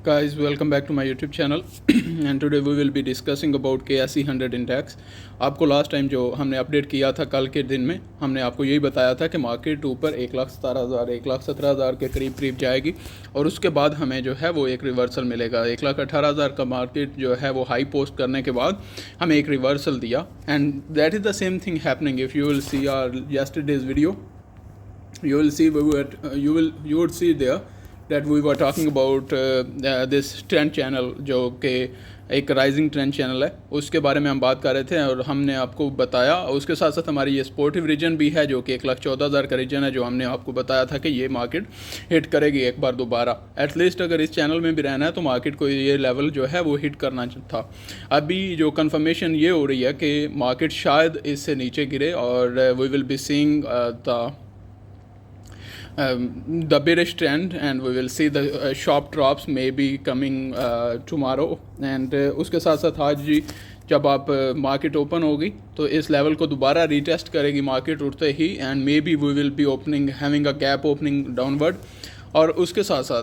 Guys, welcome back to my YouTube channel and today we will be discussing about KSE 100 index। आपको last time जो हमने update किया था कल के दिन में हमने आपको यही बताया था कि मार्केट ऊपर 1,17,000 1,17,000 के करीब जाएगी और उसके बाद हमें जो है वो एक रिवर्सल मिलेगा। 1,18,000 का मार्केट जो है वो हाई पोस्ट करने के बाद हमें एक रिवर्सल दिया and that is the same thing happening. If you will see our yesterday's video you will see you would see there that we were talking about this trend channel जो कि एक rising trend channel है, उसके बारे में हम बात कर रहे थे और हमने आपको बताया। उसके साथ साथ हमारी ये स्पोर्टिव रीजन भी है जो कि 1,14,000 का रीजन है, जो हमने आपको बताया था कि ये मार्केट हिट करेगी एक बार दोबारा। एटलीस्ट अगर इस चैनल में भी रहना है तो मार्केट को ये लेवल जो है वो हिट करना था। अभी जो कन्फर्मेशन ये हो रही है कि मार्केट शायद इससे नीचे गिरे और we will be seeing the bearish trend and we will see the sharp drops may be coming tomorrow and उसके साथ साथ आज जी जब आप मार्केट ओपन होगी तो इस लेवल को दोबारा रीटेस्ट करेगी मार्केट उठते ही and maybe we will be opening having a gap opening downward. और उसके साथ साथ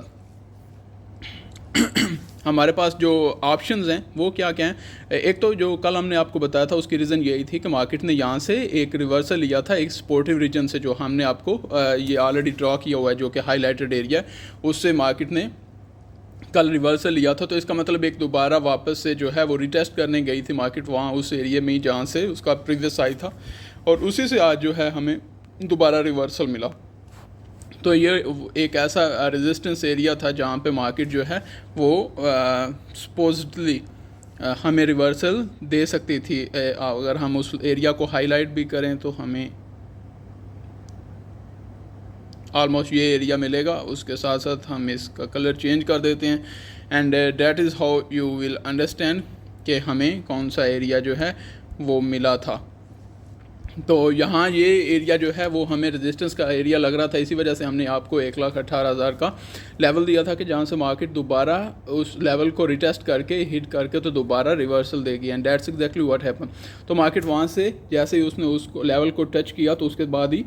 हमारे पास जो ऑप्शंस हैं वो क्या क्या हैं। एक तो जो कल हमने आपको बताया था उसकी रीज़न यही थी कि मार्केट ने यहाँ से एक रिवर्सल लिया था एक सपोर्टिव रीजन से, जो हमने आपको ये ऑलरेडी ड्रॉ किया हुआ है जो कि हाईलाइटेड एरिया है, उससे मार्केट ने कल रिवर्सल लिया था। तो इसका मतलब एक दोबारा वापस से जो है वो रिटेस्ट करने गई थी मार्केट वहाँ उस एरिया में ही जहाँ से उसका प्रीवियस आई था और उसी से आज जो है हमें दोबारा रिवर्सल मिला। तो ये एक ऐसा रेजिस्टेंस एरिया था जहाँ पे मार्केट जो है वो सपोजली हमें रिवर्सल दे सकती थी। अगर हम उस एरिया को हाईलाइट भी करें तो हमें ऑलमोस्ट ये एरिया मिलेगा। उसके साथ साथ हम इसका कलर चेंज कर देते हैं and that is how you will understand कि हमें कौन सा एरिया जो है वो मिला था। तो यहाँ ये एरिया जो है वो हमें रेजिस्टेंस का एरिया लग रहा था, इसी वजह से हमने आपको 1,18,000 का लेवल दिया था कि जहाँ से मार्केट दोबारा उस लेवल को रिटेस्ट करके हिट करके तो दोबारा रिवर्सल देगी and that's exactly what happen. तो मार्केट वहाँ से जैसे ही उसने उस लेवल को टच किया तो उसके बाद ही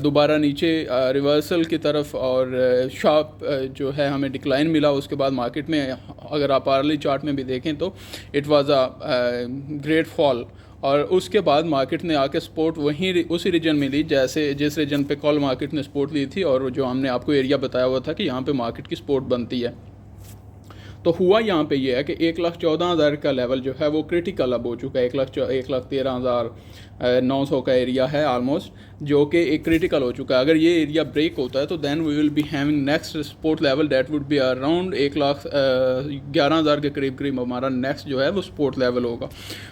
दोबारा नीचे रिवर्सल की तरफ और शार्प जो है हमें डिक्लाइन मिला। उसके बाद मार्केट में अगर आप आर्ली चार्ट में भी देखें तो it was a great fall और उसके बाद मार्केट ने आके सपोर्ट वहीं उसी रीजन में ली जैसे जिस रीजन पे कॉल मार्केट ने सपोर्ट ली थी और जो हमने आपको एरिया बताया हुआ था कि यहाँ पे मार्केट की सपोर्ट बनती है। तो हुआ यहाँ पे ये है कि 1,14,000 का लेवल जो है वो क्रिटिकल अब हो चुका है। 1,13,900 का एरिया है ऑलमोस्ट, जो कि एक क्रिटिकल हो चुका है। अगर ये एरिया ब्रेक होता है तो then we will be having next support level that would be around 1,11,000 के करीब हमारा नेक्स्ट जो है वो सपोर्ट लेवल होगा।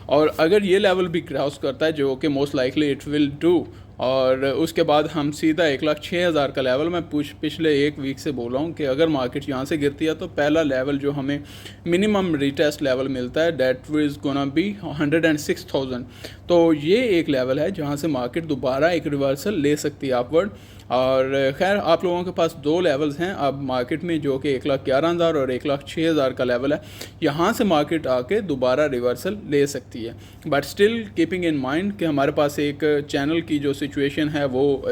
और अगर ये लेवल भी क्रॉस करता है जो कि most likely it will do, और उसके बाद हम सीधा 1,06,000 का लेवल, मैं पिछले एक वीक से बोल रहा हूँ कि अगर मार्केट यहाँ से गिरती है तो पहला लेवल जो हमें मिनिमम रिटेस्ट लेवल मिलता है दैट इज़ गोना बी 106,000। तो ये एक लेवल है जहाँ से मार्केट दोबारा एक रिवर्सल ले सकती है अपवर्ड। और खैर आप लोगों के पास दो लेवल्स हैं अब मार्केट में जो कि 1,11,000 और 1,06,000 का लेवल है। यहाँ से मार्केट आके दोबारा रिवर्सल ले सकती है, but still keeping in mind कि हमारे पास एक चैनल की जो सिचुएशन है वो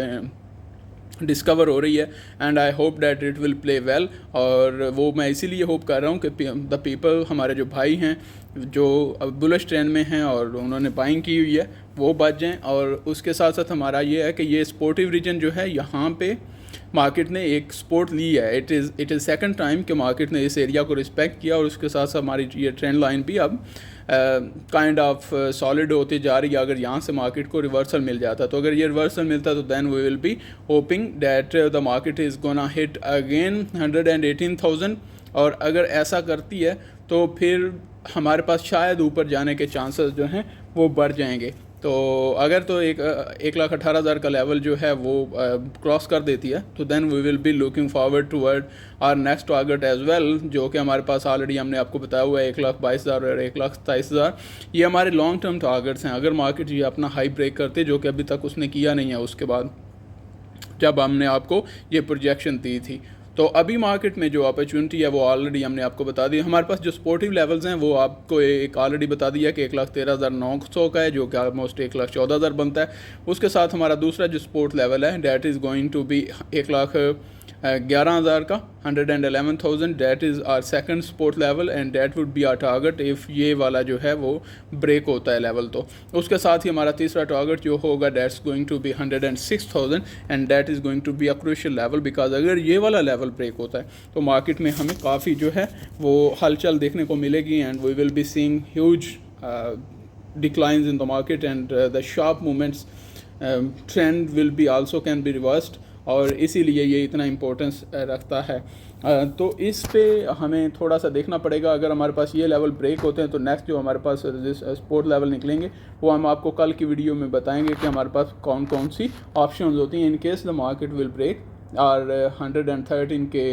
डिस्कवर हो रही है and I hope that it will play well. और वो मैं इसीलिए होप कर रहा हूँ कि द पीपल, हमारे जो भाई हैं जो बुलिश ट्रेंड में हैं और उन्होंने बाइंग की हुई है, वो बच जाएँ। और उसके साथ साथ हमारा ये है कि ये सपोर्टिव रीजन जो है यहाँ पे मार्केट ने एक सपोर्ट ली है। इट इज़ सेकंड टाइम कि मार्केट ने इस एरिया को रिस्पेक्ट किया और उसके साथ साथ हमारी ये ट्रेंड लाइन भी अब काइंड ऑफ सॉलिड होती जा रही है। अगर यहाँ से मार्केट को रिवर्सल मिल जाता तो अगर ये रिवर्सल मिलता तो then we will be hoping that the market is gonna hit again 118,000 और अगर ऐसा करती है तो फिर हमारे पास शायद ऊपर जाने के चांसेस जो हैं वो बढ़ जाएंगे। तो अगर तो 1,18,000 का लेवल जो है वो क्रॉस कर देती है तो then we will be looking forward toward our next target as well, जो कि हमारे पास ऑलरेडी हमने आपको बताया हुआ है 1,22,000 और 1,27,000। ये हमारे लॉन्ग टर्म टारगेट्स हैं। अगर मार्केट ये अपना हाई ब्रेक करते जो कि अभी तक उसने किया नहीं है उसके बाद जब हमने आपको ये प्रोजेक्शन दी थी, तो अभी मार्केट में जो अपॉर्चुनिटी है वो ऑलरेडी हमने आपको बता दी। हमारे पास जो सपोर्टिव लेवल्स हैं वो आपको एक ऑलरेडी बता दिया कि 1,13,900 का है जो कि ऑलमोस्ट 1,14,000 बनता है। उसके साथ हमारा दूसरा जो सपोर्ट लेवल है that is going to be 11,000 का 111,000 that is our second support level and that would be our target if ये वाला जो है वो ब्रेक होता है लेवल। तो उसके साथ ही हमारा तीसरा टारगेट जो होगा that's going to be 106,000 and that is going to be a crucial level, because अगर ये वाला लेवल ब्रेक होता है तो मार्केट में हमें काफ़ी जो है वो हलचल देखने को मिलेगी and we will be seeing huge declines in the market and the sharp movements trend will be also can be reversed, और इसीलिए ये इतना इम्पोर्टेंस रखता है। तो इस पे हमें थोड़ा सा देखना पड़ेगा। अगर हमारे पास ये लेवल ब्रेक होते हैं तो नेक्स्ट जो हमारे पास सपोर्ट लेवल निकलेंगे वो हम आपको कल की वीडियो में बताएंगे कि हमारे पास कौन कौन सी ऑप्शंस होती हैं in case the market will break और 113 के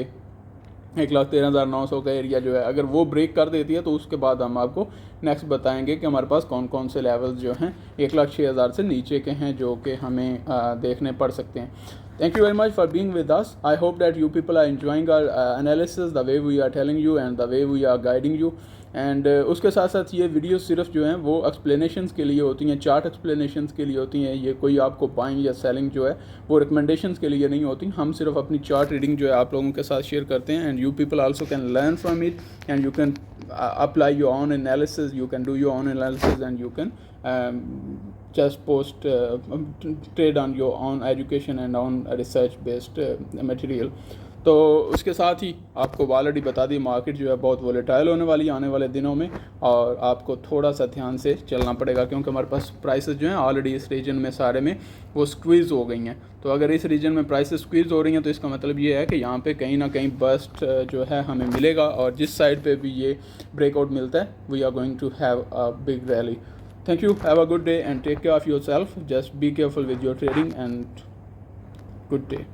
1,13,900 का एरिया जो है अगर वो ब्रेक कर देती है तो उसके बाद हम आपको नेक्स्ट बताएंगे कि हमारे पास कौन कौन से लेवल्स जो हैं 1,06,000 से नीचे के हैं जो कि हमें देखने पड़ सकते हैं। Thank you very much for being with us. I hope that you people are enjoying our analysis, the way we are telling you and the way we are guiding you. And उसके साथ साथ ये video सिर्फ जो हैं वो explanations के लिए होती हैं, चार्ट एक्सप्लेनेशंस के लिए होती हैं। ये कोई आपको बाइंग या सेलिंग जो है वो रिकमेंडेशंस के लिए नहीं होती। हम सिर्फ अपनी चार्ट रीडिंग जो है आप लोगों के साथ शेयर करते हैं and you people also can learn from it and you can apply your own analysis, you can do your own analysis and you can just post trade on your own education and on research based material। तो उसके साथ ही आपको already बता दी market जो है बहुत volatile होने वाली है आने वाले दिनों में और आपको थोड़ा सा ध्यान से चलना पड़ेगा क्योंकि हमारे पास प्राइसेस जो हैं ऑलरेडी इस रीजन में सारे में वो स्क्वीज़ हो गई हैं। तो अगर इस रीजन में प्राइसेस स्क्वीज़ हो रही हैं तो इसका मतलब ये है कि यहाँ पे कहीं ना कहीं बस्ट जो है हमें मिलेगा और जिस साइड पे भी ये ब्रेकआउट मिलता है we are going to have a big rally. Thank you, have a good day and take care of yourself, just be careful with your trading and good day.